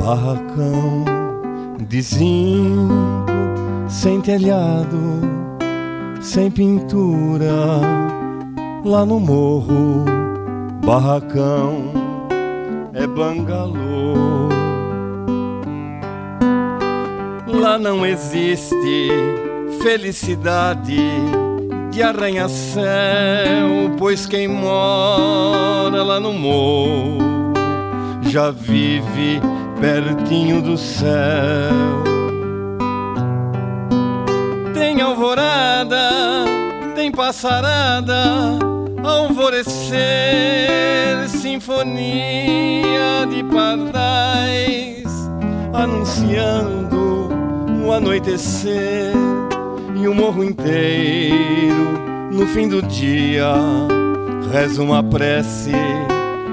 Barracão de zinco, sem telhado, sem pintura, lá no morro. Barracão é bangalô. Lá não existe felicidade de arranha-céu, pois quem mora lá no morro já vive pertinho do céu. Tem alvorada, tem passarada, alvorecer, sinfonia de pardais, anunciando o anoitecer, e o morro inteiro, no fim do dia, reza uma prece,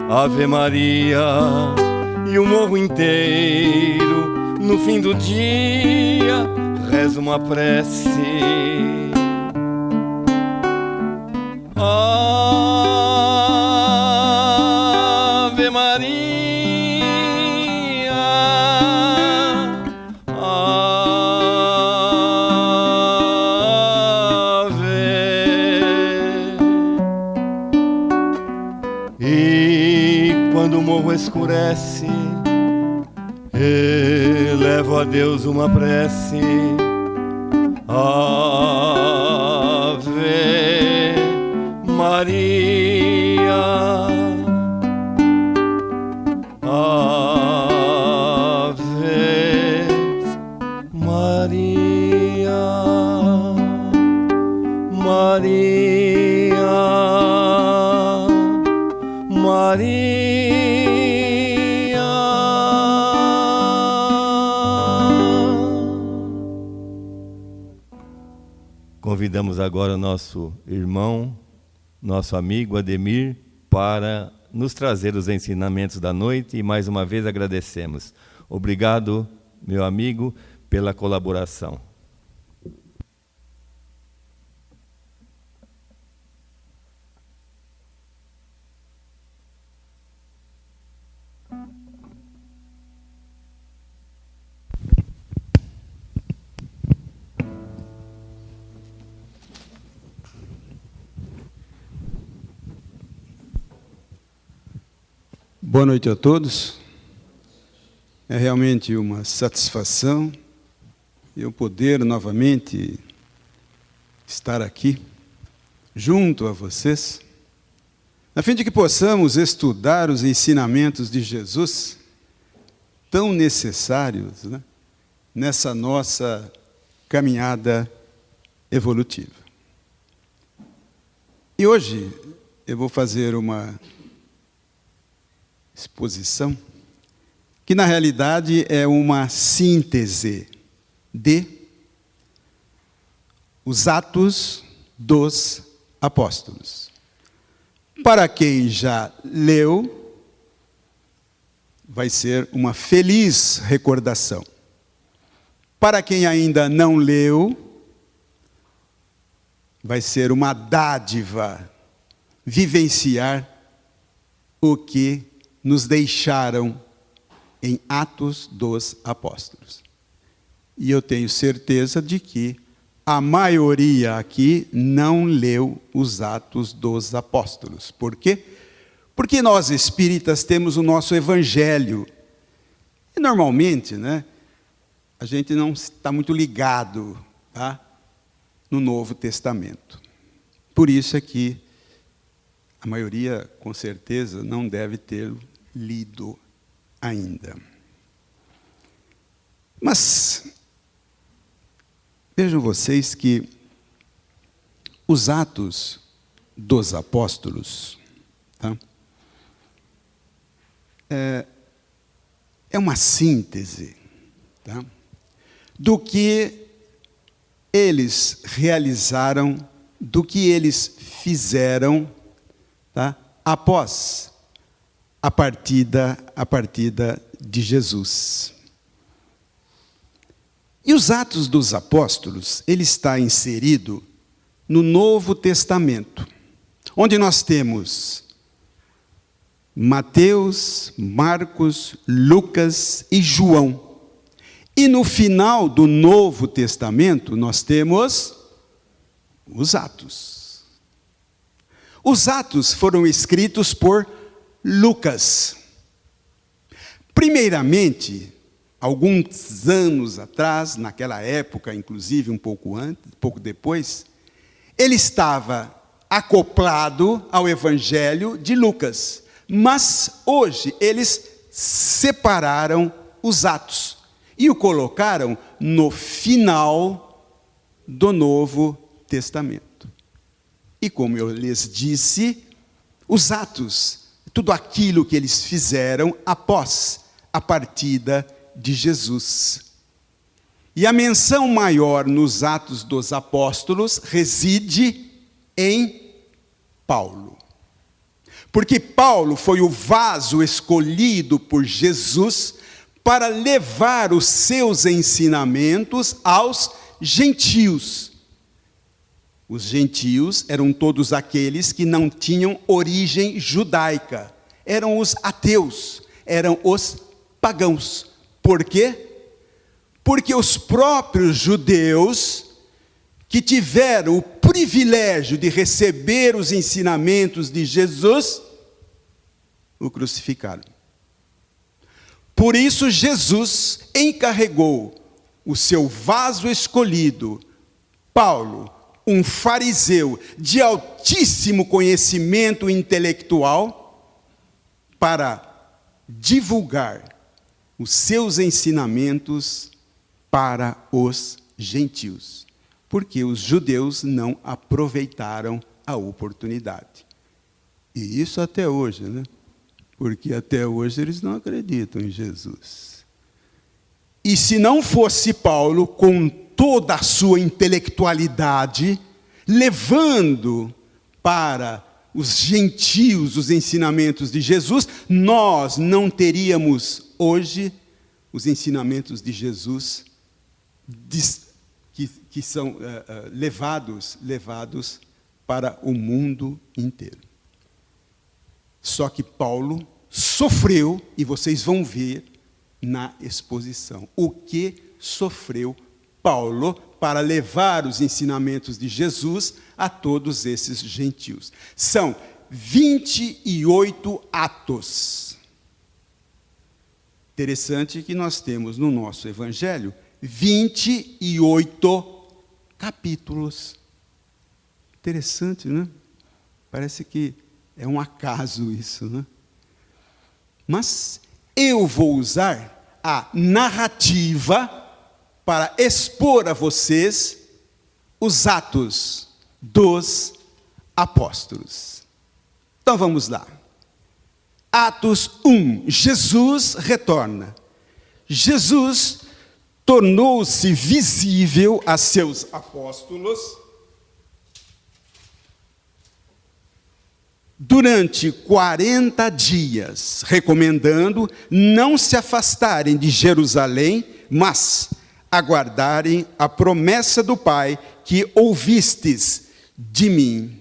Ave Maria. E o morro inteiro, no fim do dia, reza uma prece, Ave Maria, Ave. E quando o morro escurece, elevo a Deus uma prece, Ave Maria, Ave Maria, Maria, Maria. Convidamos agora o nosso irmão, nosso amigo Ademir, para nos trazer os ensinamentos da noite, e mais uma vez agradecemos. Obrigado, meu amigo, pela colaboração. Boa noite a todos. É realmente uma satisfação eu poder novamente estar aqui, junto a vocês, a fim de que possamos estudar os ensinamentos de Jesus, tão necessários, né, nessa nossa caminhada evolutiva. E hoje eu vou fazer uma exposição que na realidade é uma síntese de os Atos dos Apóstolos. Para quem já leu, vai ser uma feliz recordação. Para quem ainda não leu, vai ser uma dádiva vivenciar o que nos deixaram em Atos dos Apóstolos. E eu tenho certeza de que a maioria aqui não leu os Atos dos Apóstolos. Por quê? Porque nós espíritas temos o nosso Evangelho. E normalmente, né, a gente não está muito ligado, tá, no Novo Testamento. Por isso é que a maioria, com certeza, não deve ter lido ainda. Mas vejam vocês que os Atos dos Apóstolos, tá, é uma síntese, tá, do que eles realizaram, do que eles fizeram, tá, após a partida de Jesus. E os Atos dos Apóstolos, ele está inserido no Novo Testamento, onde nós temos Mateus, Marcos, Lucas e João. E no final do Novo Testamento, nós temos os Atos. Os Atos foram escritos por Lucas. Primeiramente, alguns anos atrás, naquela época, inclusive um pouco antes, um pouco depois, ele estava acoplado ao Evangelho de Lucas. Mas hoje eles separaram os Atos e o colocaram no final do Novo Testamento. E como eu lhes disse, os Atos, tudo aquilo que eles fizeram após a partida de Jesus. E a menção maior nos Atos dos Apóstolos reside em Paulo. Porque Paulo foi o vaso escolhido por Jesus para levar os seus ensinamentos aos gentios. Os gentios eram todos aqueles que não tinham origem judaica. Eram os ateus, eram os pagãos. Por quê? Porque os próprios judeus, que tiveram o privilégio de receber os ensinamentos de Jesus, o crucificaram. Por isso Jesus encarregou o seu vaso escolhido, Paulo, um fariseu de altíssimo conhecimento intelectual, para divulgar os seus ensinamentos para os gentios, porque os judeus não aproveitaram a oportunidade. E isso até hoje, né? Porque até hoje eles não acreditam em Jesus. E se não fosse Paulo, com toda a sua intelectualidade, levando para os gentios os ensinamentos de Jesus, nós não teríamos hoje os ensinamentos de Jesus que são levados para o mundo inteiro. Só que Paulo sofreu, e vocês vão ver na exposição, o que sofreu Paulo para levar os ensinamentos de Jesus a todos esses gentios. São 28 atos. Interessante que nós temos no nosso evangelho 28 capítulos. Interessante, né? Parece que é um acaso isso, né? Mas eu vou usar a narrativa para expor a vocês os Atos dos Apóstolos. Então vamos lá. Atos 1, Jesus retorna. Jesus tornou-se visível a seus apóstolos durante 40 dias, recomendando não se afastarem de Jerusalém, mas aguardarem a promessa do Pai que ouvistes de mim.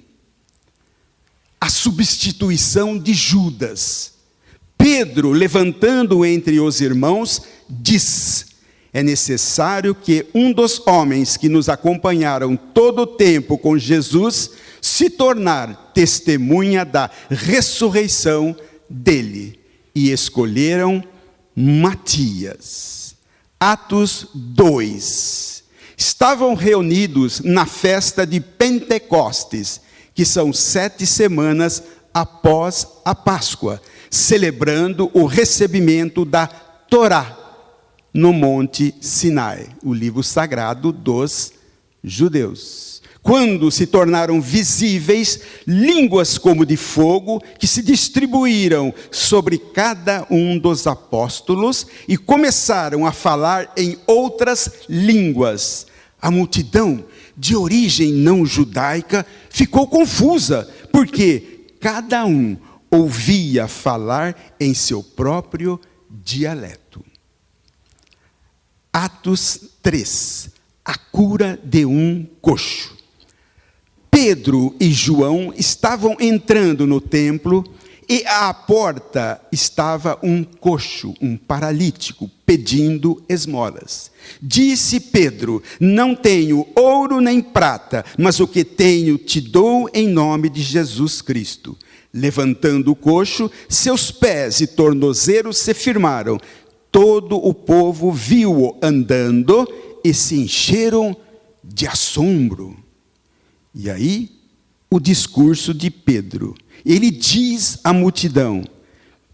A substituição de Judas. Pedro, levantando entre os irmãos, diz: é necessário que um dos homens que nos acompanharam todo o tempo com Jesus se tornar testemunha da ressurreição dele. E escolheram Matias. Atos 2. Estavam reunidos na festa de Pentecostes, que são 7 semanas após a Páscoa, celebrando o recebimento da Torá no Monte Sinai, o livro sagrado dos judeus. Quando se tornaram visíveis línguas como de fogo, que se distribuíram sobre cada um dos apóstolos e começaram a falar em outras línguas. A multidão de origem não judaica ficou confusa, porque cada um ouvia falar em seu próprio dialeto. Atos 3, a cura de um coxo. Pedro e João estavam entrando no templo E à porta estava um coxo, um paralítico, pedindo esmolas. Disse Pedro: não tenho ouro nem prata, mas o que tenho te dou em nome de Jesus Cristo. Levantando o coxo, seus pés e tornozelos se firmaram. Todo o povo viu-o andando e se encheram de assombro. E aí, o discurso de Pedro. Ele diz à multidão: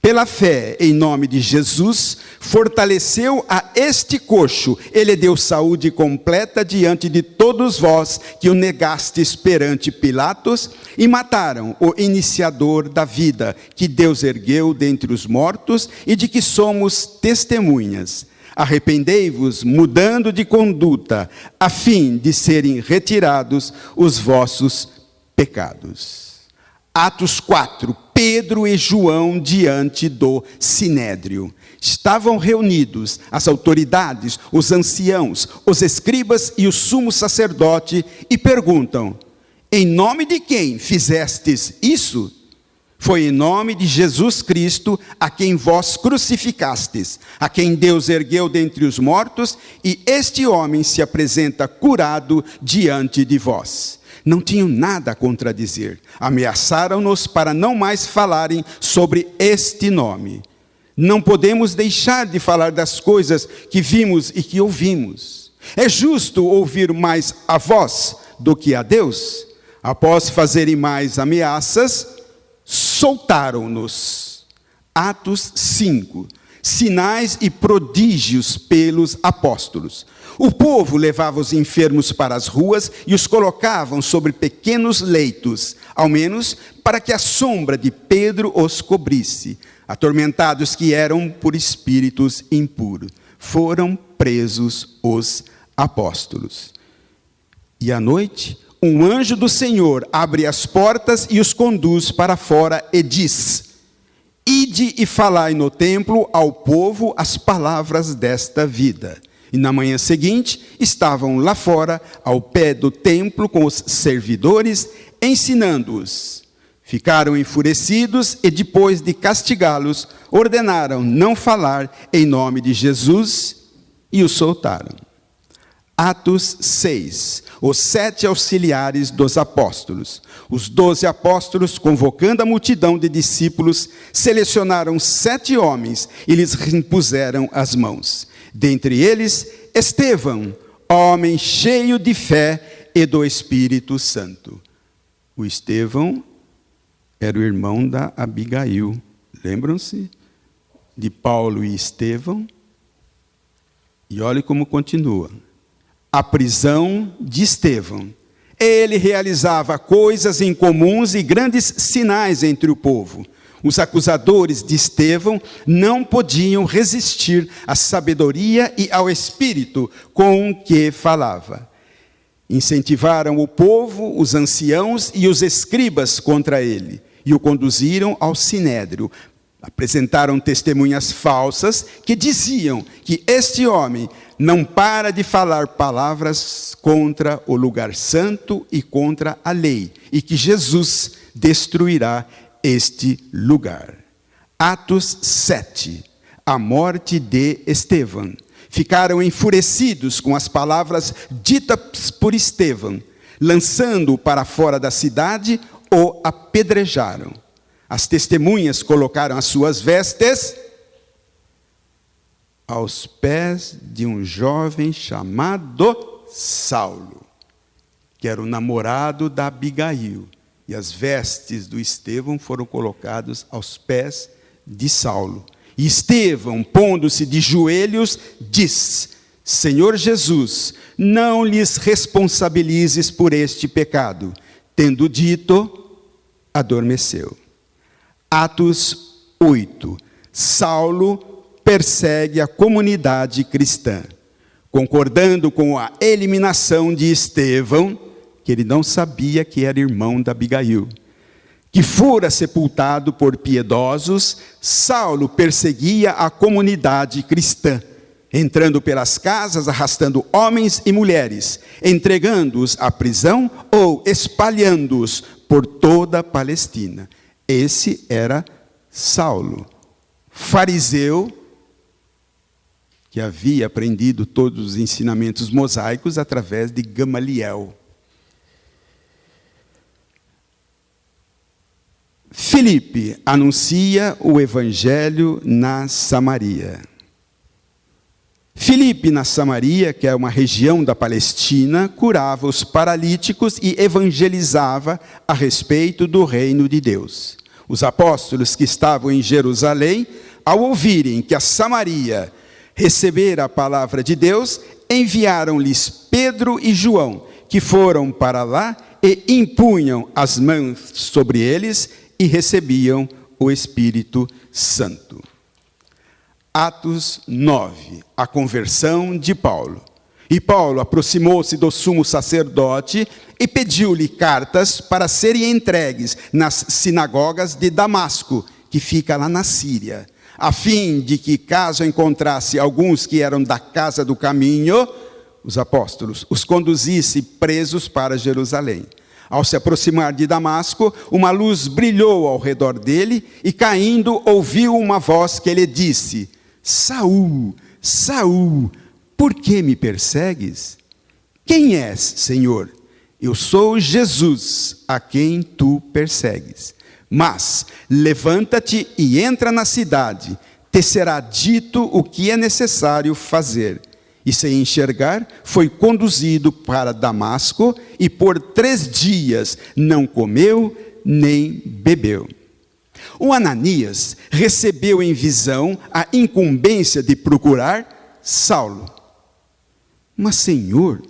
pela fé em nome de Jesus, fortaleceu a este coxo, ele deu saúde completa diante de todos vós que o negastes perante Pilatos e mataram o iniciador da vida, que Deus ergueu dentre os mortos e de que somos testemunhas. Arrependei-vos, mudando de conduta, a fim de serem retirados os vossos pecados. Atos 4, Pedro e João diante do sinédrio. Estavam reunidos as autoridades, os anciãos, os escribas e o sumo sacerdote e perguntam: em nome de quem fizestes isso? Foi em nome de Jesus Cristo, a quem vós crucificastes, a quem Deus ergueu dentre os mortos, e este homem se apresenta curado diante de vós. Não tinham nada a contradizer. Ameaçaram-nos para não mais falarem sobre este nome. Não podemos deixar de falar das coisas que vimos e que ouvimos. É justo ouvir mais a vós do que a Deus? Após fazerem mais ameaças, soltaram-nos. Atos 5. Sinais e prodígios pelos apóstolos. O povo levava os enfermos para as ruas e os colocavam sobre pequenos leitos, ao menos para que a sombra de Pedro os cobrisse. Atormentados que eram por espíritos impuros, foram presos os apóstolos. E à noite, um anjo do Senhor abre as portas e os conduz para fora e diz: ide e falai no templo ao povo as palavras desta vida. E na manhã seguinte, estavam lá fora, ao pé do templo, com os servidores, ensinando-os. Ficaram enfurecidos e, depois de castigá-los, ordenaram não falar em nome de Jesus e os soltaram. Atos 6. Os 7 auxiliares dos apóstolos. Os 12 apóstolos, convocando a multidão de discípulos, selecionaram 7 homens e lhes impuseram as mãos. Dentre eles, Estevão, homem cheio de fé e do Espírito Santo. O Estevão era o irmão da Abigail. Lembram-se de Paulo e Estevão? E olhe como continua. A prisão de Estevão. Ele realizava coisas incomuns e grandes sinais entre o povo. Os acusadores de Estevão não podiam resistir à sabedoria e ao espírito com que falava. Incentivaram o povo, os anciãos e os escribas contra ele, e o conduziram ao sinédrio. Apresentaram testemunhas falsas que diziam que este homem não para de falar palavras contra o lugar santo e contra a lei, e que Jesus destruirá este lugar. Atos 7. A morte de Estevão. Ficaram enfurecidos com as palavras ditas por Estevão. Lançando-o para fora da cidade, o apedrejaram. As testemunhas colocaram as suas vestes aos pés de um jovem chamado Saulo, que era o namorado da Abigail. E as vestes do Estevão foram colocadas aos pés de Saulo. E Estevão, pondo-se de joelhos, diz: Senhor Jesus, não lhes responsabilizes por este pecado. Tendo dito, adormeceu. Atos 8. Saulo persegue a comunidade cristã, concordando com a eliminação de Estevão, que ele não sabia que era irmão da Abigail, que fora sepultado por piedosos. Saulo perseguia a comunidade cristã, entrando pelas casas, arrastando homens e mulheres, entregando-os à prisão ou espalhando-os por toda a Palestina. Esse era Saulo, fariseu, que havia aprendido todos os ensinamentos mosaicos através de Gamaliel. Filipe anuncia o evangelho na Samaria. Filipe, na Samaria, que é uma região da Palestina, curava os paralíticos e evangelizava a respeito do reino de Deus. Os apóstolos que estavam em Jerusalém, ao ouvirem que a Samaria recebera a palavra de Deus, enviaram-lhes Pedro e João, que foram para lá e impunham as mãos sobre eles e recebiam o Espírito Santo. Atos 9, a conversão de Paulo. E Paulo aproximou-se do sumo sacerdote e pediu-lhe cartas para serem entregues nas sinagogas de Damasco, que fica lá na Síria, a fim de que, caso encontrasse alguns que eram da casa do caminho, os apóstolos os conduzisse presos para Jerusalém. Ao se aproximar de Damasco, uma luz brilhou ao redor dele e, caindo, ouviu uma voz que lhe disse: Saul, Saul, por que me persegues? Quem és, Senhor? Eu sou Jesus, a quem tu persegues. Mas levanta-te e entra na cidade, te será dito o que é necessário fazer. E sem enxergar, foi conduzido para Damasco e por 3 dias não comeu nem bebeu. O Ananias recebeu em visão a incumbência de procurar Saulo. Mas, Senhor,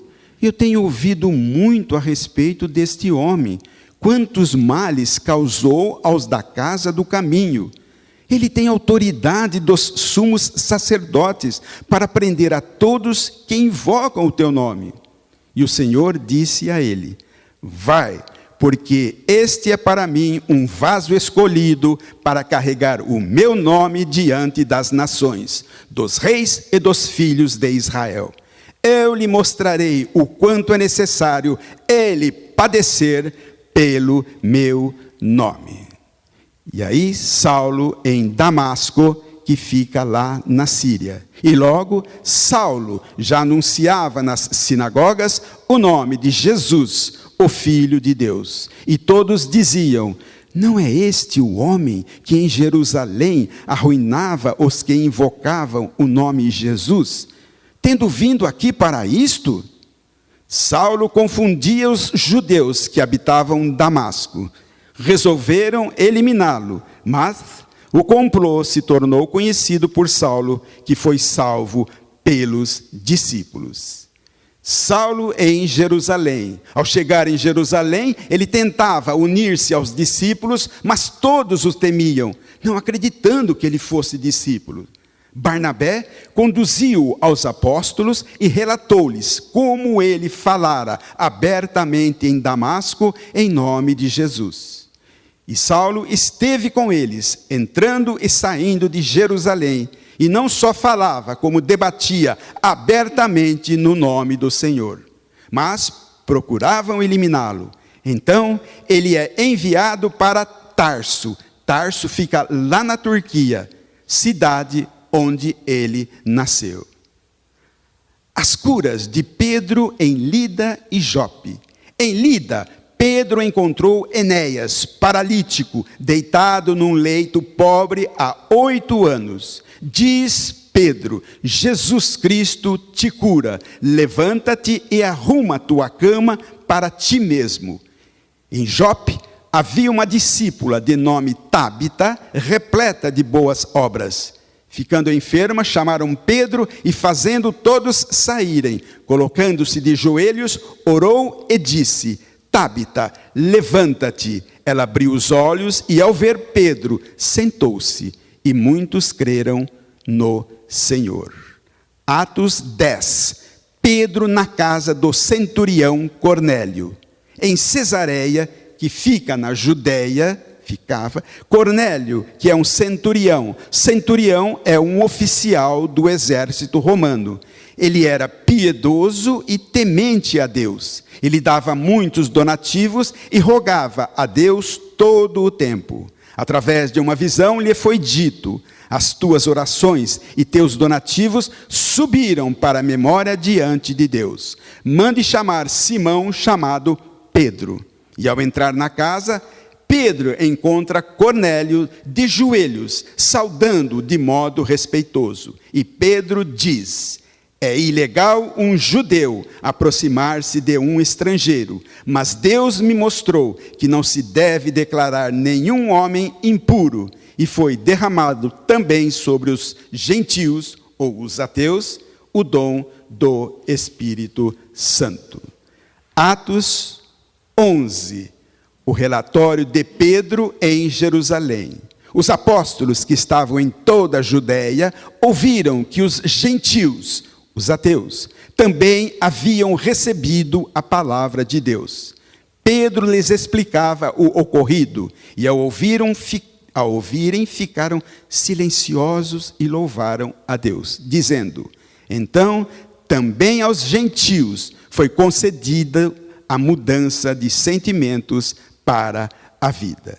eu tenho ouvido muito a respeito deste homem, quantos males causou aos da casa do caminho. Ele tem autoridade dos sumos sacerdotes para prender a todos que invocam o teu nome. E o Senhor disse a ele: vai, porque este é para mim um vaso escolhido para carregar o meu nome diante das nações, dos reis e dos filhos de Israel. Eu lhe mostrarei o quanto é necessário ele padecer pelo meu nome. E aí Saulo em Damasco, que fica lá na Síria. E logo Saulo já anunciava nas sinagogas o nome de Jesus, o Filho de Deus. E todos diziam: não é este o homem que em Jerusalém arruinava os que invocavam o nome Jesus? Tendo vindo aqui para isto? Saulo confundia os judeus que habitavam Damasco. Resolveram eliminá-lo, mas o complô se tornou conhecido por Saulo, que foi salvo pelos discípulos. Saulo em Jerusalém. Ao chegar em Jerusalém, ele tentava unir-se aos discípulos, mas todos os temiam, não acreditando que ele fosse discípulo. Barnabé conduziu aos apóstolos e relatou-lhes como ele falara abertamente em Damasco em nome de Jesus. E Saulo esteve com eles, entrando e saindo de Jerusalém, e não só falava, como debatia abertamente no nome do Senhor. Mas procuravam eliminá-lo. Então ele é enviado para Tarso. Tarso fica lá na Turquia, cidade onde ele nasceu. As curas de Pedro em Lida e Jope. Em Lida, Pedro encontrou Enéas, paralítico, deitado num leito pobre há 8 anos. Diz Pedro: Jesus Cristo te cura, levanta-te e arruma tua cama para ti mesmo. Em Jope havia uma discípula de nome Tábita, repleta de boas obras. Ficando enferma, chamaram Pedro e, fazendo todos saírem, colocando-se de joelhos, orou e disse: Tábita, levanta-te. Ela abriu os olhos e, ao ver Pedro, sentou-se. E muitos creram no Senhor. Atos 10. Pedro na casa do centurião Cornélio. Em Cesareia, que fica na Judeia, ficava Cornélio, que é um centurião. Centurião é um oficial do exército romano. Ele era piedoso e temente a Deus. Ele dava muitos donativos e rogava a Deus todo o tempo. Através de uma visão lhe foi dito: as tuas orações e teus donativos subiram para a memória diante de Deus. Mande chamar Simão, chamado Pedro. E ao entrar na casa, Pedro encontra Cornélio de joelhos, saudando de modo respeitoso. E Pedro diz: é ilegal um judeu aproximar-se de um estrangeiro, mas Deus me mostrou que não se deve declarar nenhum homem impuro, e foi derramado também sobre os gentios, ou os ateus, o dom do Espírito Santo. Atos 11, o relatório de Pedro em Jerusalém. Os apóstolos que estavam em toda a Judéia ouviram que os gentios, os ateus, também haviam recebido a palavra de Deus. Pedro lhes explicava o ocorrido, e ao ouvirem, ficaram silenciosos e louvaram a Deus, dizendo: então, também aos gentios foi concedida a mudança de sentimentos para a vida.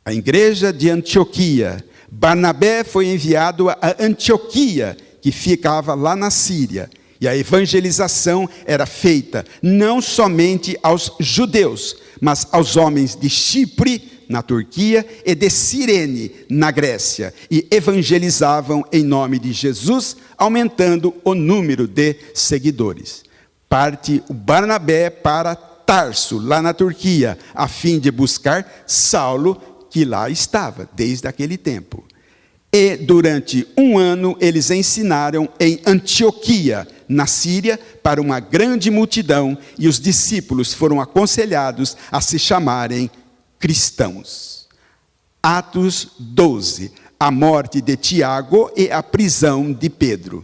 A igreja de Antioquia, Barnabé foi enviado a Antioquia, que ficava lá na Síria, e a evangelização era feita não somente aos judeus, mas aos homens de Chipre, na Turquia, e de Cirene, na Grécia, e evangelizavam em nome de Jesus, aumentando o número de seguidores. Parte o Barnabé para Tarso, lá na Turquia, a fim de buscar Saulo, que lá estava desde aquele tempo. E durante 1 ano eles ensinaram em Antioquia, na Síria, para uma grande multidão, e os discípulos foram aconselhados a se chamarem cristãos. Atos 12, a morte de Tiago e a prisão de Pedro.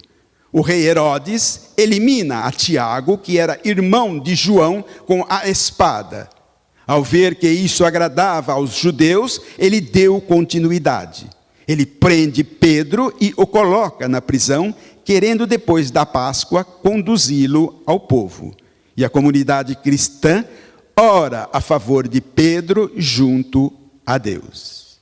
O rei Herodes elimina a Tiago, que era irmão de João, com a espada. Ao ver que isso agradava aos judeus, ele deu continuidade. Ele prende Pedro e o coloca na prisão, querendo depois da Páscoa conduzi-lo ao povo. E a comunidade cristã ora a favor de Pedro junto a Deus.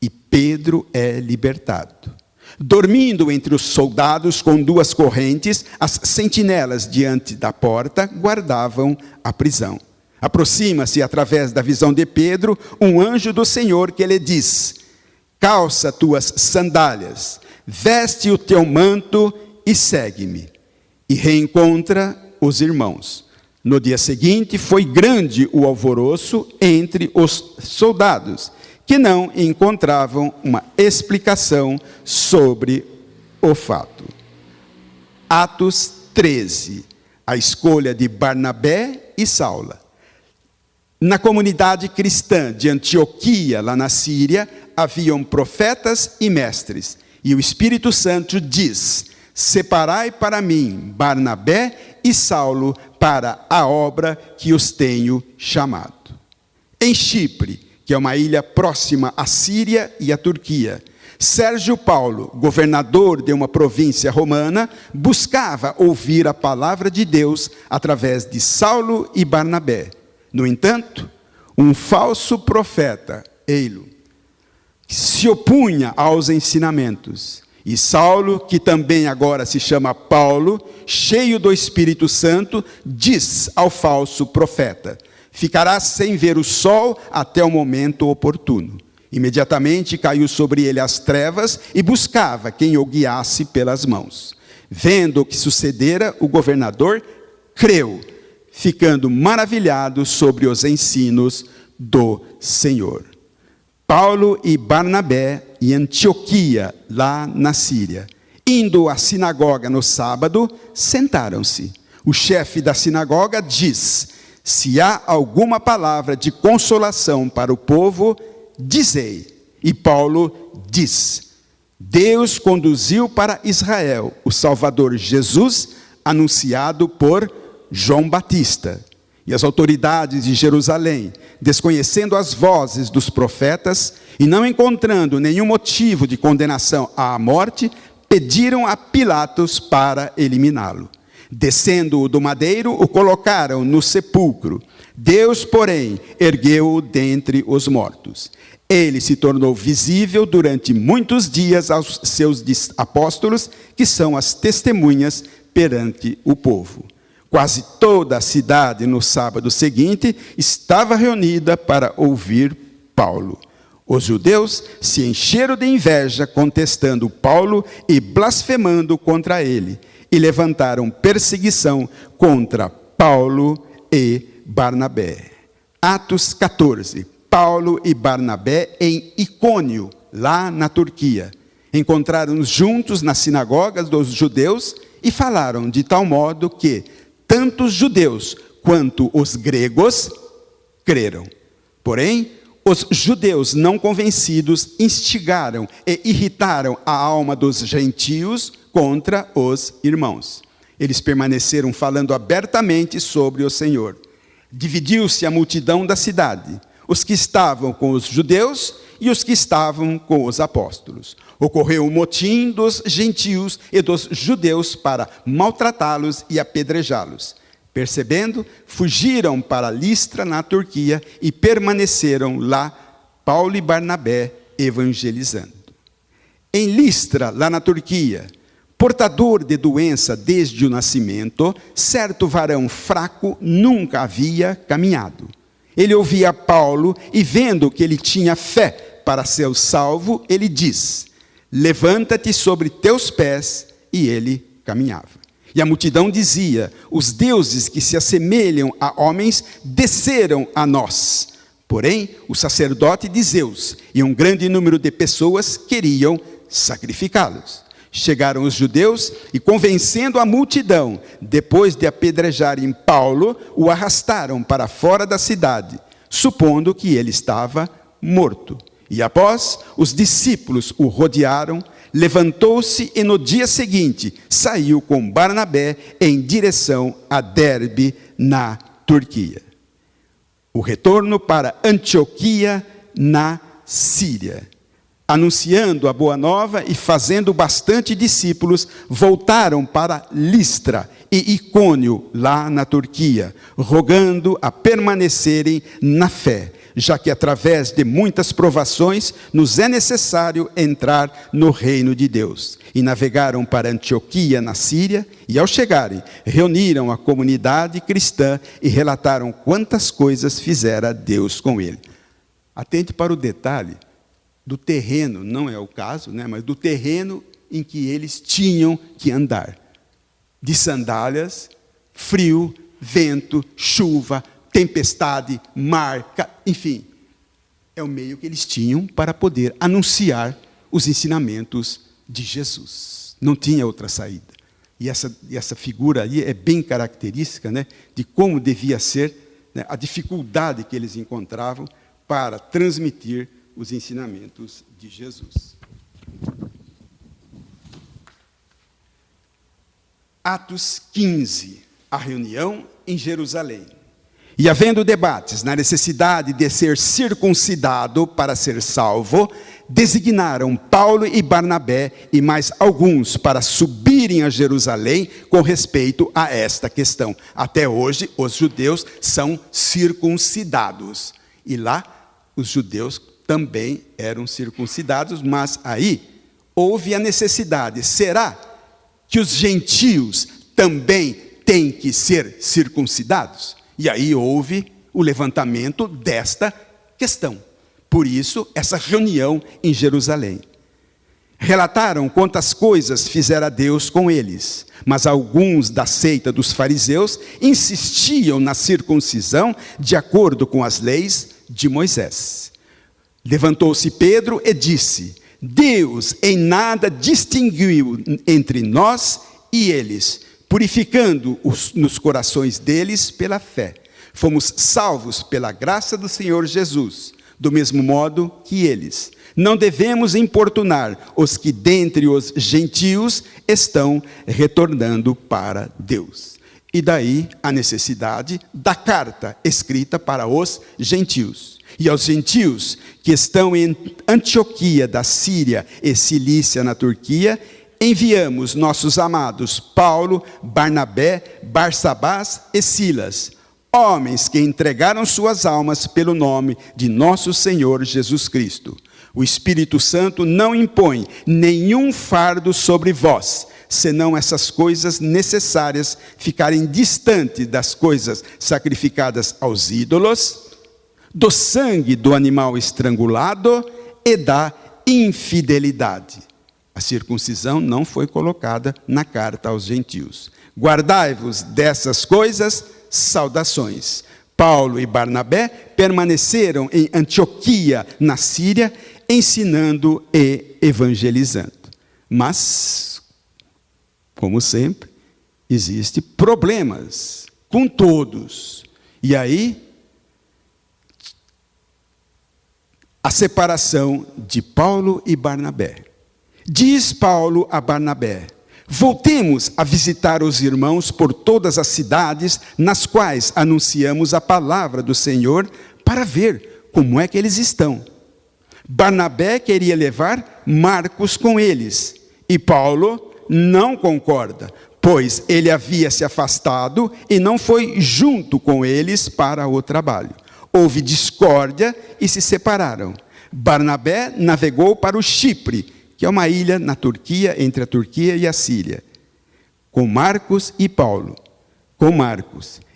E Pedro é libertado. Dormindo entre os soldados com 2 correntes, as sentinelas diante da porta guardavam a prisão. Aproxima-se, através da visão de Pedro, um anjo do Senhor que lhe diz: calça tuas sandálias, veste o teu manto e segue-me. E reencontra os irmãos. No dia seguinte foi grande o alvoroço entre os soldados, que não encontravam uma explicação sobre o fato. Atos 13, a escolha de Barnabé e Saulo. Na comunidade cristã de Antioquia, lá na Síria, haviam profetas e mestres, e o Espírito Santo diz: separai para mim Barnabé e Saulo para a obra que os tenho chamado. Em Chipre, que é uma ilha próxima à Síria e à Turquia, Sérgio Paulo, governador de uma província romana, buscava ouvir a palavra de Deus através de Saulo e Barnabé. No entanto, um falso profeta, Eilo, se opunha aos ensinamentos. E Saulo, que também agora se chama Paulo, cheio do Espírito Santo, diz ao falso profeta: ficarás sem ver o sol até o momento oportuno. Imediatamente caiu sobre ele as trevas e buscava quem o guiasse pelas mãos. Vendo o que sucedera, o governador creu, ficando maravilhado sobre os ensinos do Senhor. Paulo e Barnabé em Antioquia, lá na Síria. Indo à sinagoga no sábado, sentaram-se. O chefe da sinagoga diz: se há alguma palavra de consolação para o povo, dizei. E Paulo diz: Deus conduziu para Israel o Salvador Jesus, anunciado por João Batista. E as autoridades de Jerusalém, desconhecendo as vozes dos profetas e não encontrando nenhum motivo de condenação à morte, pediram a Pilatos para eliminá-lo. Descendo-o do madeiro, o colocaram no sepulcro. Deus, porém, ergueu-o dentre os mortos. Ele se tornou visível durante muitos dias aos seus apóstolos, que são as testemunhas perante o povo. Quase toda a cidade, no sábado seguinte, estava reunida para ouvir Paulo. Os judeus se encheram de inveja, contestando Paulo e blasfemando contra ele, e levantaram perseguição contra Paulo e Barnabé. Atos 14. Paulo e Barnabé em Icônio, lá na Turquia. Encontraram-nos juntos nas sinagogas dos judeus e falaram de tal modo que tanto os judeus quanto os gregos creram. Porém, os judeus não convencidos instigaram e irritaram a alma dos gentios contra os irmãos. Eles permaneceram falando abertamente sobre o Senhor. Dividiu-se a multidão da cidade, os que estavam com os judeus e os que estavam com os apóstolos. Ocorreu um motim dos gentios e dos judeus para maltratá-los e apedrejá-los. Percebendo, fugiram para Listra, na Turquia, e permaneceram lá, Paulo e Barnabé, evangelizando. Em Listra, lá na Turquia, portador de doença desde o nascimento, certo varão fraco nunca havia caminhado. Ele ouvia Paulo e, vendo que ele tinha fé para ser salvo, ele diz: levanta-te sobre teus pés, e ele caminhava. E a multidão dizia: os deuses que se assemelham a homens desceram a nós. Porém, o sacerdote de Zeus e um grande número de pessoas queriam sacrificá-los. Chegaram os judeus e, convencendo a multidão, depois de apedrejarem Paulo, o arrastaram para fora da cidade, supondo que ele estava morto. E após, os discípulos o rodearam, levantou-se e no dia seguinte saiu com Barnabé em direção a Derbe, na Turquia. O retorno para Antioquia, na Síria. Anunciando a boa nova e fazendo bastante discípulos, voltaram para Listra e Icônio, lá na Turquia, rogando a permanecerem na fé, já que através de muitas provações nos é necessário entrar no reino de Deus. E navegaram para Antioquia, na Síria, e ao chegarem, reuniram a comunidade cristã e relataram quantas coisas fizera Deus com ele. Atente para o detalhe do terreno, não é o caso, mas do terreno em que eles tinham que andar. De sandálias, frio, vento, chuva, tempestade, mar, enfim. É o meio que eles tinham para poder anunciar os ensinamentos de Jesus. Não tinha outra saída. E essa figura aí é bem característica, de como devia ser, a dificuldade que eles encontravam para transmitir os ensinamentos de Jesus. Atos 15, a reunião em Jerusalém. E havendo debates na necessidade de ser circuncidado para ser salvo, designaram Paulo e Barnabé e mais alguns para subirem a Jerusalém com respeito a esta questão. Até hoje, os judeus são circuncidados. E lá, os judeus também eram circuncidados, mas aí houve a necessidade. Será que os gentios também têm que ser circuncidados? E aí houve o levantamento desta questão. Por isso, essa reunião em Jerusalém. Relataram quantas coisas fizera Deus com eles, mas alguns da seita dos fariseus insistiam na circuncisão de acordo com as leis de Moisés. Levantou-se Pedro e disse: Deus em nada distinguiu entre nós e eles, purificando nos corações deles pela fé. Fomos salvos pela graça do Senhor Jesus, do mesmo modo que eles. Não devemos importunar os que dentre os gentios estão retornando para Deus. E daí a necessidade da carta escrita para os gentios. E aos gentios que estão em Antioquia da Síria e Cilícia na Turquia, enviamos nossos amados Paulo, Barnabé, Barsabás e Silas. homens que entregaram suas almas pelo nome de nosso Senhor Jesus Cristo. O Espírito Santo não impõe nenhum fardo sobre vós, senão essas coisas necessárias ficarem distantes das coisas sacrificadas aos ídolos, do sangue do animal estrangulado e da infidelidade. A circuncisão não foi colocada na carta aos gentios. Guardai-vos dessas coisas, saudações. Paulo e Barnabé permaneceram em Antioquia, na Síria, ensinando e evangelizando. Mas, como sempre, existem problemas com todos. E aí, a separação de Paulo e Barnabé. Diz Paulo a Barnabé: voltemos a visitar os irmãos por todas as cidades nas quais anunciamos a palavra do Senhor, para ver como é que eles estão. Barnabé queria levar Marcos com eles, e Paulo não concorda, pois ele havia se afastado e não foi junto com eles para o trabalho. Houve discórdia e se separaram. Barnabé navegou para o Chipre, que é uma ilha na Turquia, entre a Turquia e a Síria, com Marcos e Paulo.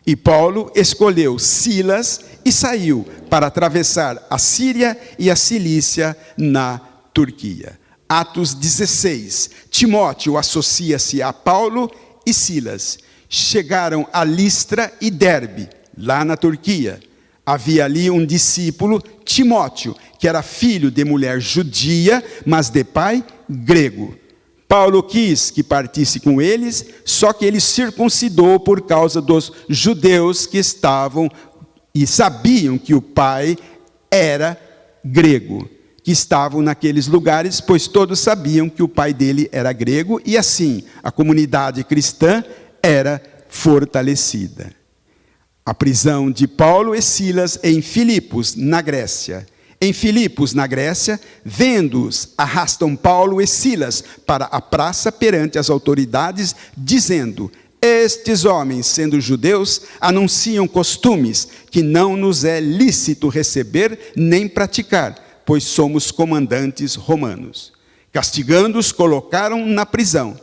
E Paulo escolheu Silas e saiu para atravessar a Síria e a Cilícia na Turquia. Atos 16. Timóteo associa-se a Paulo e Silas. Chegaram a Listra e Derbe, lá na Turquia. Havia ali um discípulo, Timóteo, que era filho de mulher judia, mas de pai grego. Paulo quis que partisse com eles, só que ele circuncidou por causa dos judeus que estavam e sabiam que o pai era grego, que estavam naqueles lugares, pois todos sabiam que o pai dele era grego, e assim a comunidade cristã era fortalecida. A prisão de Paulo e Silas em Filipos, na Grécia. Em Filipos, na Grécia, vendo-os, arrastam Paulo e Silas para a praça perante as autoridades, dizendo: estes homens, sendo judeus, anunciam costumes que não nos é lícito receber nem praticar, pois somos comandantes romanos. Castigando-os, colocaram na prisão.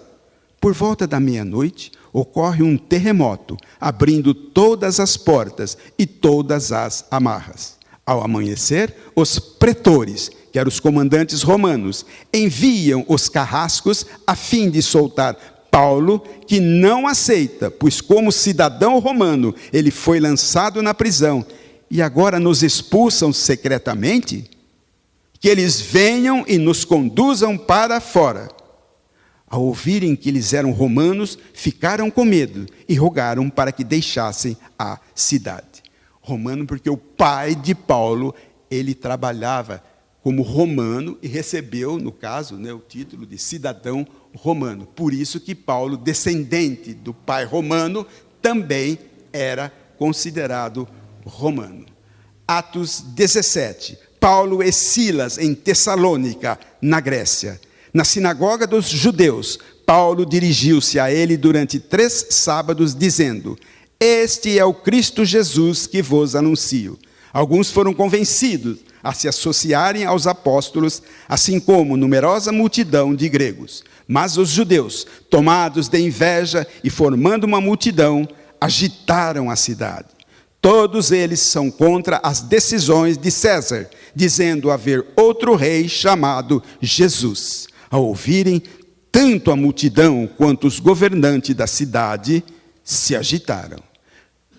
Por volta da meia-noite, ocorre um terremoto, abrindo todas as portas e todas as amarras. Ao amanhecer, os pretores, que eram os comandantes romanos, enviam os carrascos a fim de soltar Paulo, que não aceita, pois como cidadão romano, ele foi lançado na prisão, e agora nos expulsam secretamente? Que eles venham e nos conduzam para fora. Ao ouvirem que eles eram romanos, ficaram com medo e rogaram para que deixassem a cidade. Romano porque o pai de Paulo, ele trabalhava como romano e recebeu, no caso, o título de cidadão romano. Por isso que Paulo, descendente do pai romano, também era considerado romano. Atos 17. Paulo e Silas em Tessalônica, na Grécia. Na sinagoga dos judeus, Paulo dirigiu-se a ele durante 3 sábados, dizendo: este é o Cristo Jesus que vos anuncio. Alguns foram convencidos a se associarem aos apóstolos, assim como numerosa multidão de gregos. Mas os judeus, tomados de inveja e formando uma multidão, agitaram a cidade. Todos eles são contra as decisões de César, dizendo haver outro rei chamado Jesus. Ao ouvirem, tanto a multidão quanto os governantes da cidade se agitaram.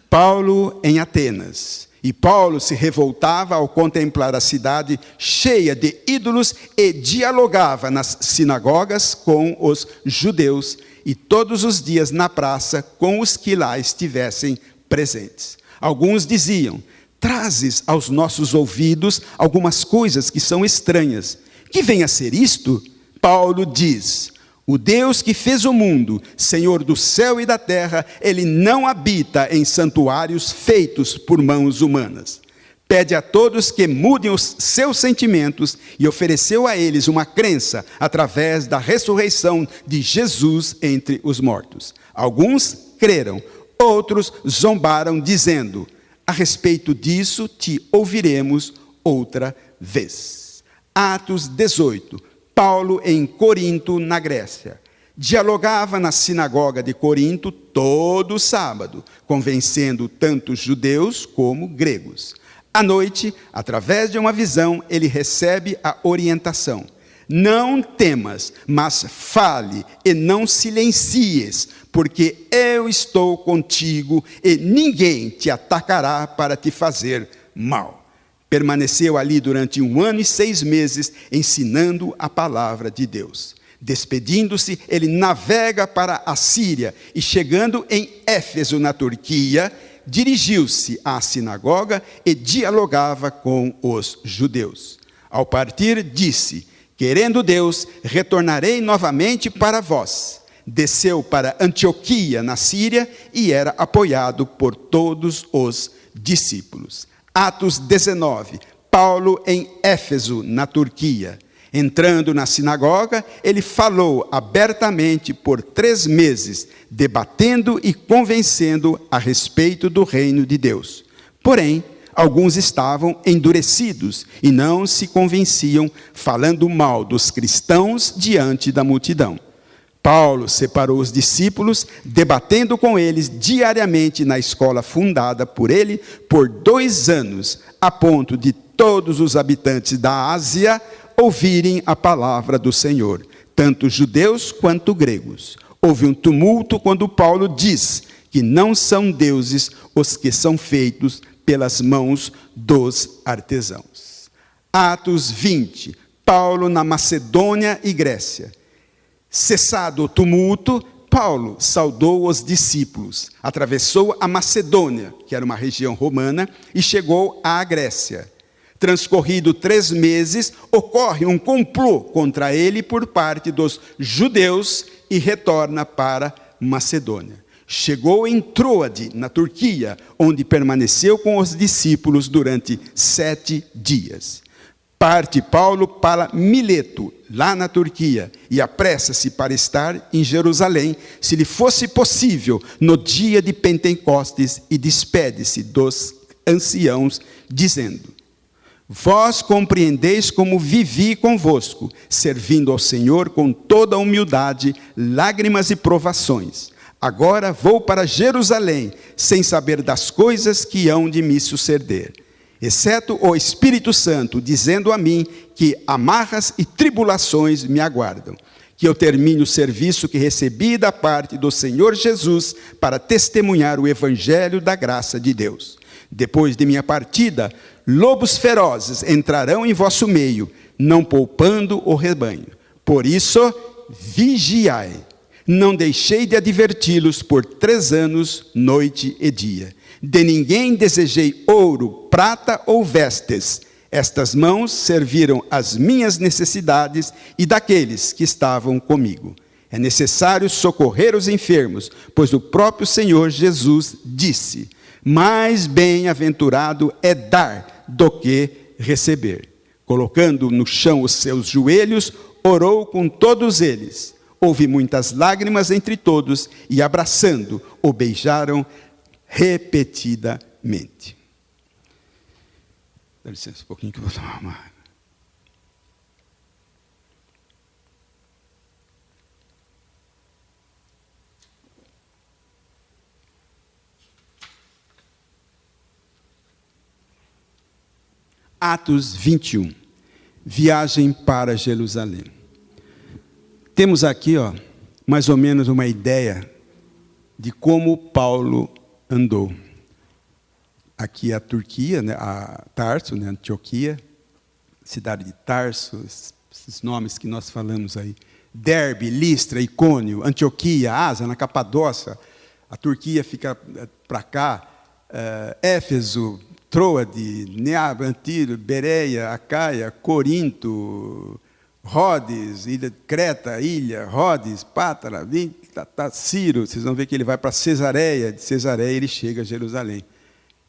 Paulo em Atenas. E Paulo se revoltava ao contemplar a cidade cheia de ídolos e dialogava nas sinagogas com os judeus e todos os dias na praça com os que lá estivessem presentes. Alguns diziam: trazes aos nossos ouvidos algumas coisas que são estranhas. Que vem a ser isto? Paulo diz: o Deus que fez o mundo, Senhor do céu e da terra, ele não habita em santuários feitos por mãos humanas. Pede a todos que mudem os seus sentimentos e ofereceu a eles uma crença através da ressurreição de Jesus entre os mortos. Alguns creram, outros zombaram, dizendo: A respeito disso, te ouviremos outra vez. Atos 18. Paulo em Corinto, na Grécia. Dialogava na sinagoga de Corinto todo sábado, convencendo tanto judeus como gregos. À noite, através de uma visão, ele recebe a orientação: não temas, mas fale e não silencies, porque eu estou contigo e ninguém te atacará para te fazer mal. Permaneceu ali durante 1 ano e 6 meses, ensinando a palavra de Deus. Despedindo-se, ele navega para a Síria e, chegando em Éfeso, na Turquia, dirigiu-se à sinagoga e dialogava com os judeus. Ao partir, disse: querendo Deus, retornarei novamente para vós. Desceu para Antioquia, na Síria, e era apoiado por todos os discípulos. Atos 19. Paulo em Éfeso, na Turquia. Entrando na sinagoga, ele falou abertamente por 3 meses, debatendo e convencendo a respeito do reino de Deus. Porém, alguns estavam endurecidos e não se convenciam, falando mal dos cristãos diante da multidão. Paulo separou os discípulos, debatendo com eles diariamente na escola fundada por ele por 2 anos, a ponto de todos os habitantes da Ásia ouvirem a palavra do Senhor, tanto judeus quanto gregos. Houve um tumulto quando Paulo diz que não são deuses os que são feitos pelas mãos dos artesãos. Atos 20. Paulo na Macedônia e Grécia. Cessado o tumulto, Paulo saudou os discípulos, atravessou a Macedônia, que era uma região romana, e chegou à Grécia. Transcorrido 3 meses, ocorre um complô contra ele por parte dos judeus e retorna para Macedônia. Chegou em Troade, na Turquia, onde permaneceu com os discípulos durante 7 dias. Parte Paulo para Mileto, lá na Turquia, e apressa-se para estar em Jerusalém, se lhe fosse possível, no dia de Pentecostes, e despede-se dos anciãos, dizendo: vós compreendeis como vivi convosco, servindo ao Senhor com toda a humildade, lágrimas e provações. Agora vou para Jerusalém, sem saber das coisas que hão de me suceder, exceto o Espírito Santo, dizendo a mim que amarras e tribulações me aguardam, que eu termine o serviço que recebi da parte do Senhor Jesus para testemunhar o evangelho da graça de Deus. Depois de minha partida, lobos ferozes entrarão em vosso meio, não poupando o rebanho. Por isso, vigiai. Não deixei de adverti-los por 3 anos, noite e dia. De ninguém desejei ouro, prata ou vestes. Estas mãos serviram às minhas necessidades e daqueles que estavam comigo. É necessário socorrer os enfermos, pois o próprio Senhor Jesus disse: mais bem-aventurado é dar do que receber. Colocando no chão os seus joelhos, orou com todos eles. Houve muitas lágrimas entre todos e, abraçando, o beijaram repetidamente. Dá licença um pouquinho que eu vou tomar uma água. Atos 21. Viagem para Jerusalém. Temos aqui, mais ou menos uma ideia de como Paulo andou. Aqui a Turquia, né, a Tarso, né, Antioquia, cidade de Tarso, esses nomes que nós falamos aí. Derbe, Listra, Icônio, Antioquia, Ásia, na Capadócia. A Turquia fica para cá. Éfeso, Troade, Neab, Antílio, Bereia, Acaia, Corinto, Rhodes, ilha de Creta, Rhodes, Pátara, Ciro. Vocês vão ver que ele vai para Cesareia, de Cesareia ele chega a Jerusalém.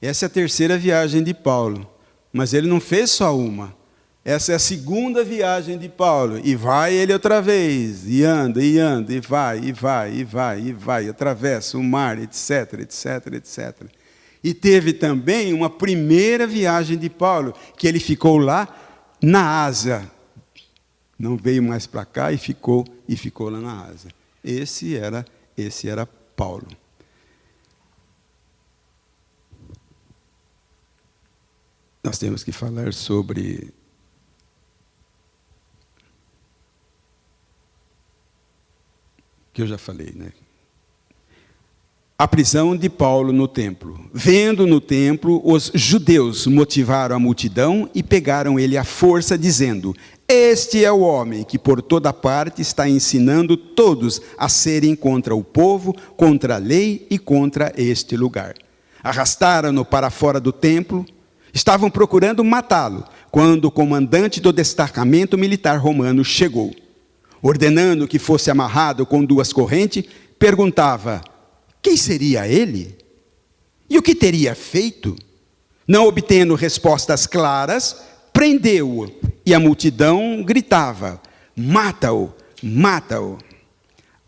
Essa é a 3ª viagem de Paulo, mas ele não fez só uma. Essa é a 2ª viagem de Paulo, e vai ele outra vez, e anda, e vai, atravessa o mar, etc, etc, etc. E teve também uma primeira viagem de Paulo, que ele ficou lá na Ásia. Não veio mais para cá e ficou lá na Ásia. Esse era Paulo. Nós temos que falar sobre que eu já falei, né? A prisão de Paulo no templo. Vendo no templo, os judeus motivaram a multidão e pegaram ele à força, dizendo: este é o homem que por toda parte está ensinando todos a serem contra o povo, contra a lei e contra este lugar. Arrastaram-no para fora do templo. Estavam procurando matá-lo, quando o comandante do destacamento militar romano chegou. Ordenando que fosse amarrado com 2 correntes, perguntava: quem seria ele? E o que teria feito? Não obtendo respostas claras, prendeu-o, e a multidão gritava: mata-o, mata-o.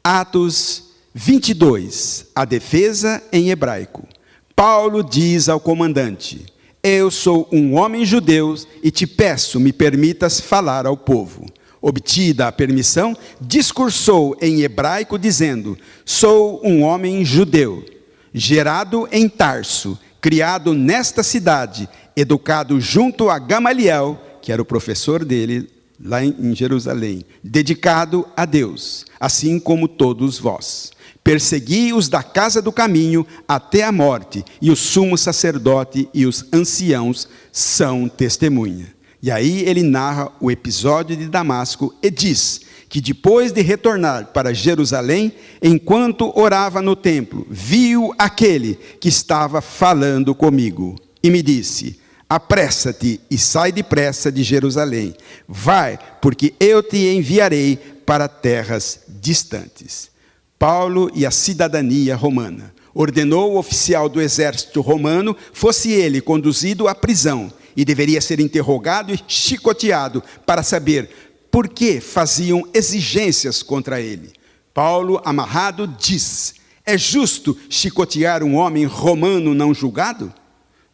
Atos 22, a defesa em hebraico. Paulo diz ao comandante: eu sou um homem judeu e te peço, me permitas falar ao povo. Obtida a permissão, discursou em hebraico, dizendo: sou um homem judeu, gerado em Tarso, criado nesta cidade, educado junto a Gamaliel, que era o professor dele lá em Jerusalém, dedicado a Deus, assim como todos vós. Persegui os da casa do caminho até a morte, e o sumo sacerdote e os anciãos são testemunha. E aí ele narra o episódio de Damasco e diz que depois de retornar para Jerusalém, enquanto orava no templo, viu aquele que estava falando comigo e me disse: apressa-te e sai depressa de Jerusalém. Vai, porque eu te enviarei para terras distantes. Paulo e a cidadania romana. Ordenou o oficial do exército romano, fosse ele conduzido à prisão, e deveria ser interrogado e chicoteado para saber por que faziam exigências contra ele. Paulo, amarrado, diz: é justo chicotear um homem romano não julgado?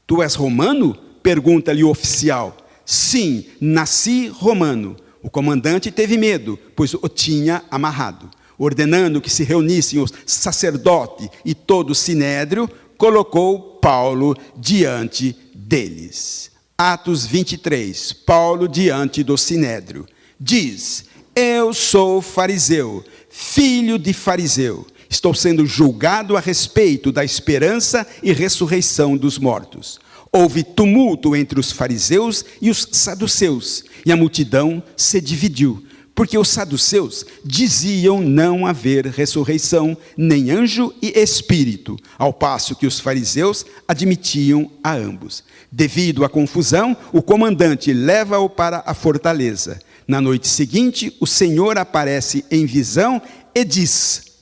Tu és romano? Pergunta-lhe o oficial. Sim, nasci romano. O comandante teve medo, pois o tinha amarrado. Ordenando que se reunissem os sacerdotes e todo o sinédrio, colocou Paulo diante deles. Atos 23, Paulo diante do sinédrio. Diz: eu sou fariseu, filho de fariseu. Estou sendo julgado a respeito da esperança e ressurreição dos mortos. Houve tumulto entre os fariseus e os saduceus, e a multidão se dividiu, porque os saduceus diziam não haver ressurreição, nem anjo e espírito, ao passo que os fariseus admitiam a ambos. Devido à confusão, o comandante leva-o para a fortaleza. Na noite seguinte, o Senhor aparece em visão e diz: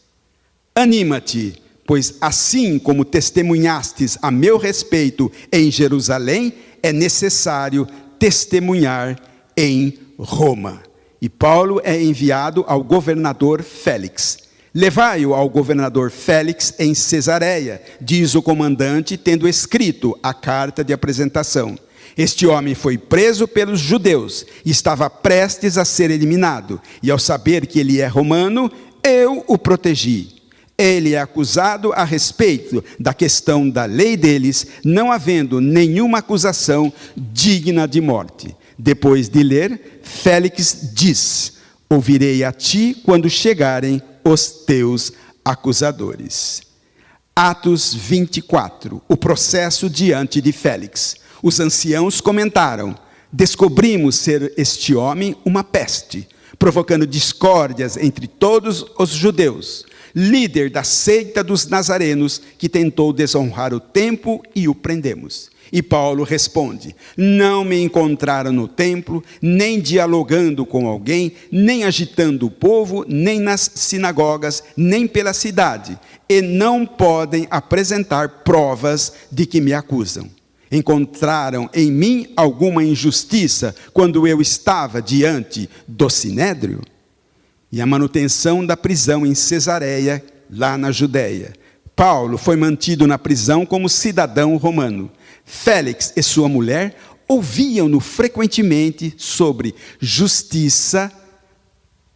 anima-te, pois assim como testemunhastes a meu respeito em Jerusalém, é necessário testemunhar em Roma. E Paulo é enviado ao governador Félix. Levai-o ao governador Félix em Cesareia, diz o comandante, tendo escrito a carta de apresentação. Este homem foi preso pelos judeus e estava prestes a ser eliminado. E ao saber que ele é romano, eu o protegi. Ele é acusado a respeito da questão da lei deles, não havendo nenhuma acusação digna de morte. Depois de ler, Félix diz: ouvirei a ti quando chegarem os teus acusadores. Atos 24, o processo diante de Félix. Os anciãos comentaram: descobrimos ser este homem uma peste, provocando discórdias entre todos os judeus, líder da seita dos nazarenos, que tentou desonrar o templo, e o prendemos. E Paulo responde: não me encontraram no templo, nem dialogando com alguém, nem agitando o povo, nem nas sinagogas, nem pela cidade, e não podem apresentar provas de que me acusam. Encontraram em mim alguma injustiça quando eu estava diante do sinédrio? E a manutenção da prisão em Cesareia, lá na Judéia. Paulo foi mantido na prisão como cidadão romano. Félix e sua mulher ouviam-no frequentemente sobre justiça,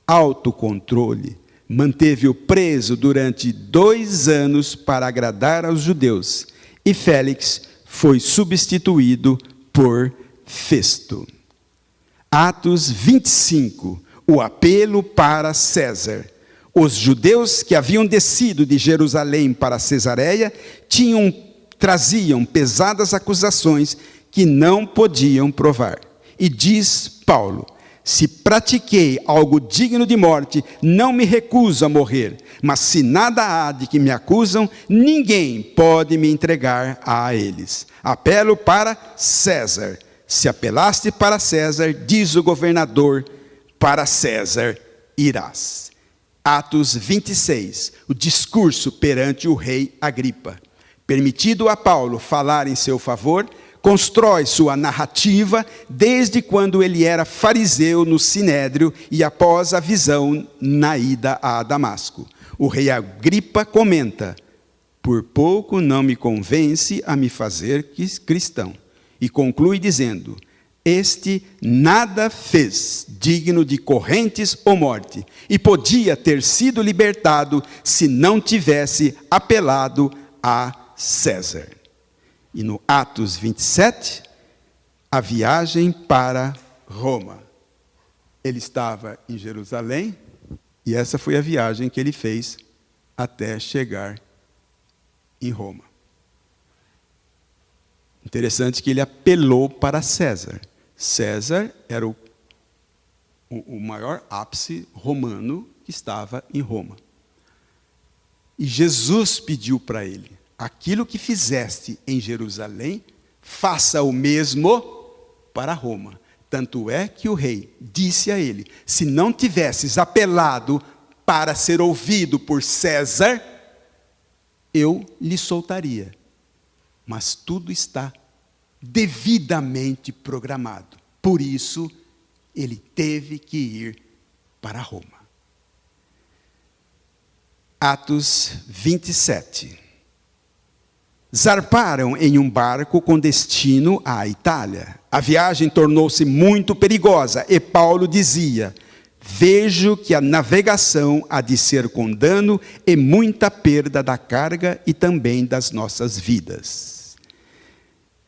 autocontrole. Manteve-o preso durante 2 anos para agradar aos judeus. E Félix foi substituído por Festo. Atos 25, o apelo para César. Os judeus que haviam descido de Jerusalém para Cesareia traziam pesadas acusações que não podiam provar. E diz Paulo: se pratiquei algo digno de morte, não me recuso a morrer. Mas se nada há de que me acusam, ninguém pode me entregar a eles. Apelo para César. Se apelaste para César, diz o governador, para César irás. Atos 26, o discurso perante o rei Agripa. Permitido a Paulo falar em seu favor, constrói sua narrativa desde quando ele era fariseu no Sinédrio e após a visão na ida a Damasco. O rei Agripa comenta: por pouco não me convence a me fazer cristão. E conclui dizendo: este nada fez digno de correntes ou morte, e podia ter sido libertado se não tivesse apelado a César. E no Atos 27, a viagem para Roma. Ele estava em Jerusalém, e essa foi a viagem que ele fez até chegar em Roma. Interessante que ele apelou para César. César era o maior ápice romano que estava em Roma. E Jesus pediu para ele: aquilo que fizeste em Jerusalém, faça o mesmo para Roma. Tanto é que o rei disse a ele: se não tivesses apelado para ser ouvido por César, eu lhe soltaria. Mas tudo está devidamente programado. Por isso, ele teve que ir para Roma. Atos 27. Zarparam em um barco com destino à Itália. A viagem tornou-se muito perigosa e Paulo dizia: vejo que a navegação há de ser com dano e muita perda da carga e também das nossas vidas.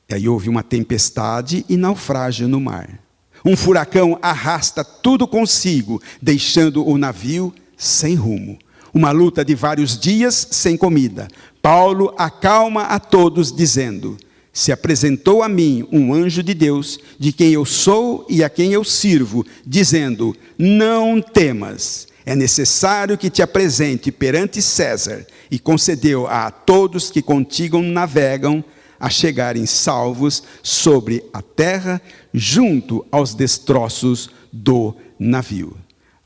E aí houve uma tempestade e naufrágio no mar. Um furacão arrasta tudo consigo, deixando o navio sem rumo. Uma luta de vários dias sem comida. Paulo acalma a todos dizendo: se apresentou a mim um anjo de Deus, de quem eu sou e a quem eu sirvo, dizendo: não temas, é necessário que te apresente perante César. E concedeu a todos que contigo navegam a chegarem salvos sobre a terra, junto aos destroços do navio.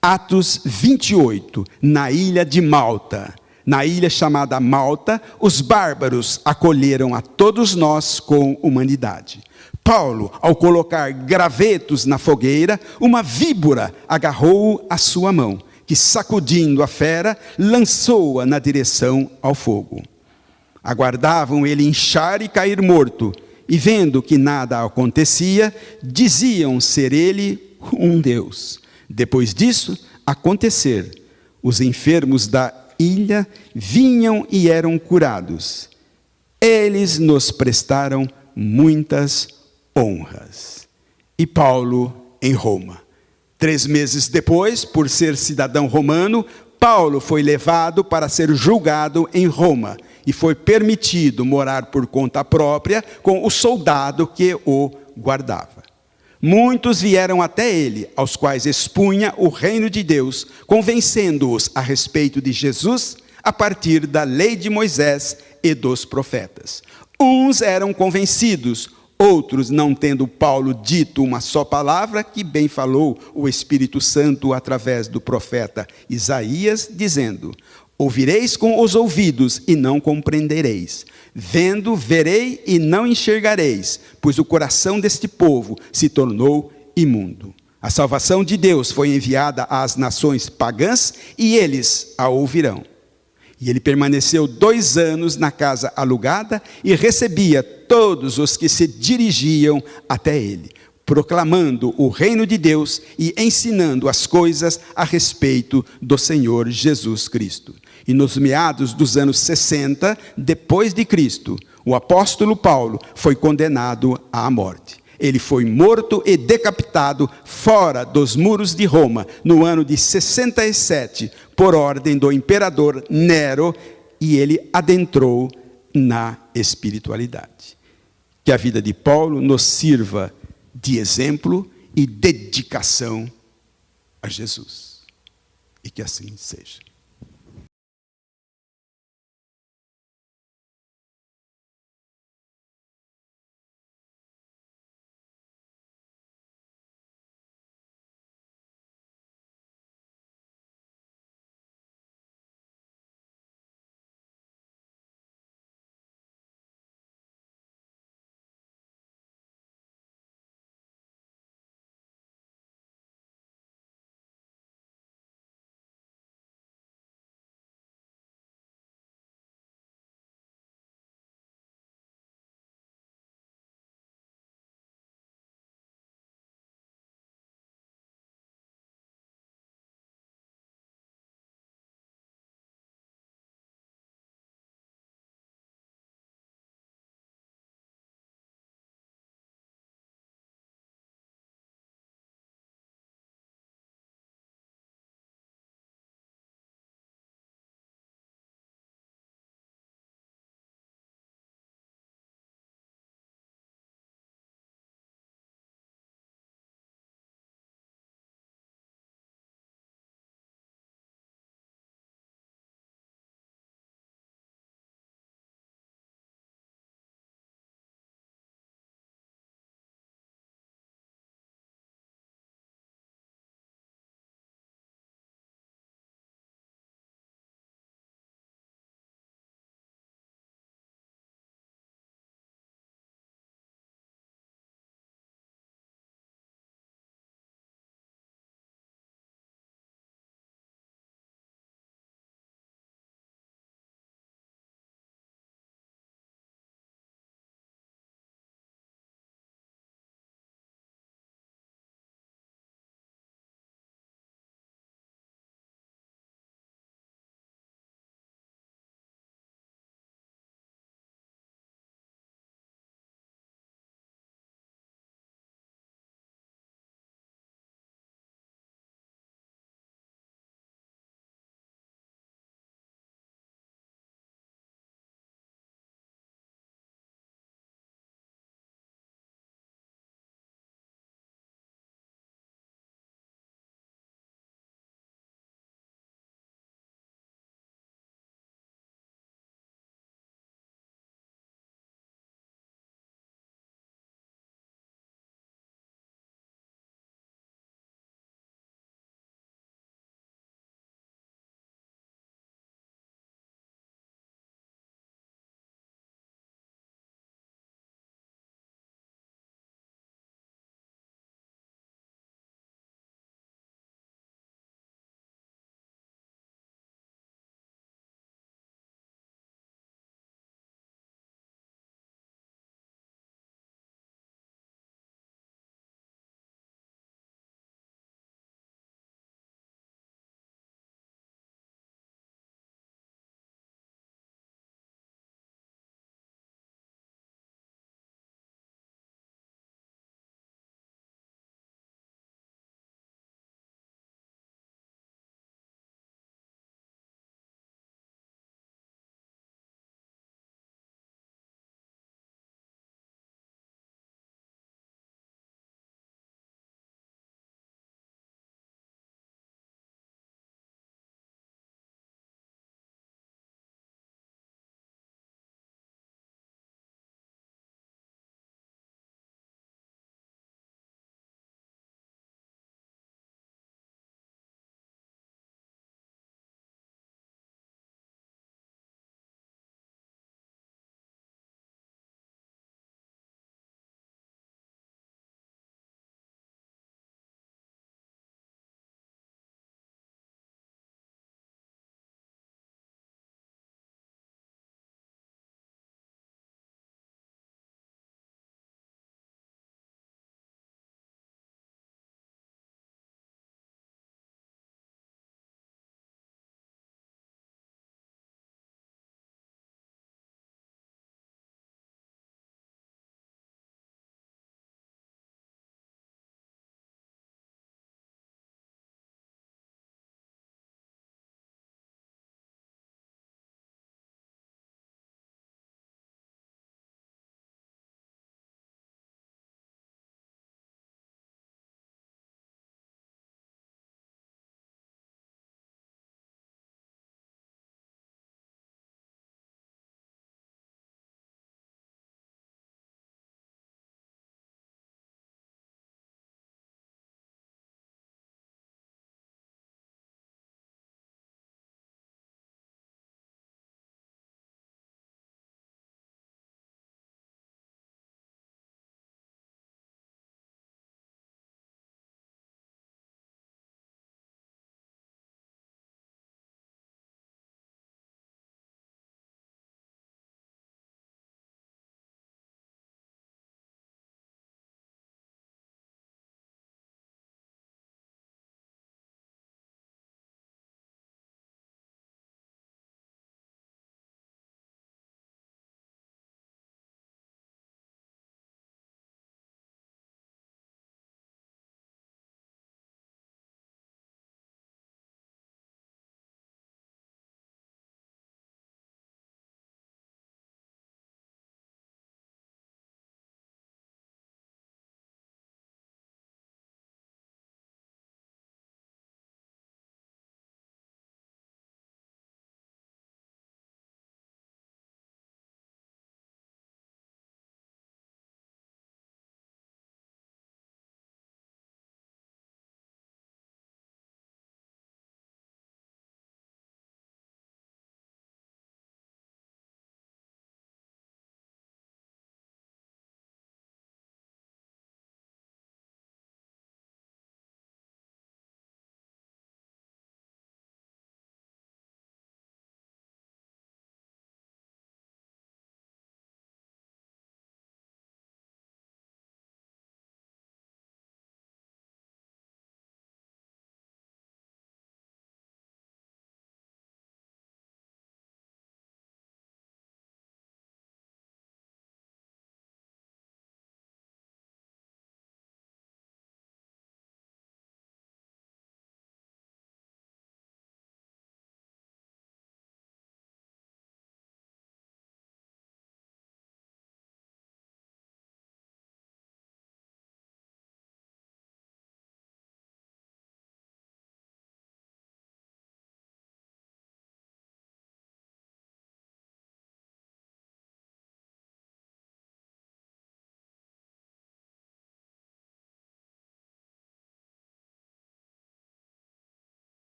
Atos 28, na ilha de Malta. Na ilha chamada Malta, os bárbaros acolheram a todos nós com humanidade. Paulo, ao colocar gravetos na fogueira, uma víbora agarrou-o à sua mão, que sacudindo a fera, lançou-a na direção ao fogo. Aguardavam ele inchar e cair morto, e vendo que nada acontecia, diziam ser ele um Deus. Depois disso, acontecer, os enfermos da ilha vinham e eram curados. Eles nos prestaram muitas honras. E Paulo em Roma. 3 meses depois, por ser cidadão romano, Paulo foi levado para ser julgado em Roma e foi permitido morar por conta própria com o soldado que o guardava. Muitos vieram até ele, aos quais expunha o reino de Deus, convencendo-os a respeito de Jesus a partir da lei de Moisés e dos profetas. Uns eram convencidos, outros, não tendo Paulo dito uma só palavra, que bem falou o Espírito Santo através do profeta Isaías, dizendo: ouvireis com os ouvidos e não compreendereis. Vendo, verei e não enxergareis, pois o coração deste povo se tornou imundo. A salvação de Deus foi enviada às nações pagãs e eles a ouvirão. E ele permaneceu 2 anos na casa alugada e recebia todos os que se dirigiam até ele, proclamando o reino de Deus e ensinando as coisas a respeito do Senhor Jesus Cristo. E nos meados dos anos 60, depois de Cristo, o apóstolo Paulo foi condenado à morte. Ele foi morto e decapitado fora dos muros de Roma, no ano de 67, por ordem do imperador Nero, e ele adentrou na espiritualidade. Que a vida de Paulo nos sirva de exemplo e dedicação a Jesus. E que assim seja.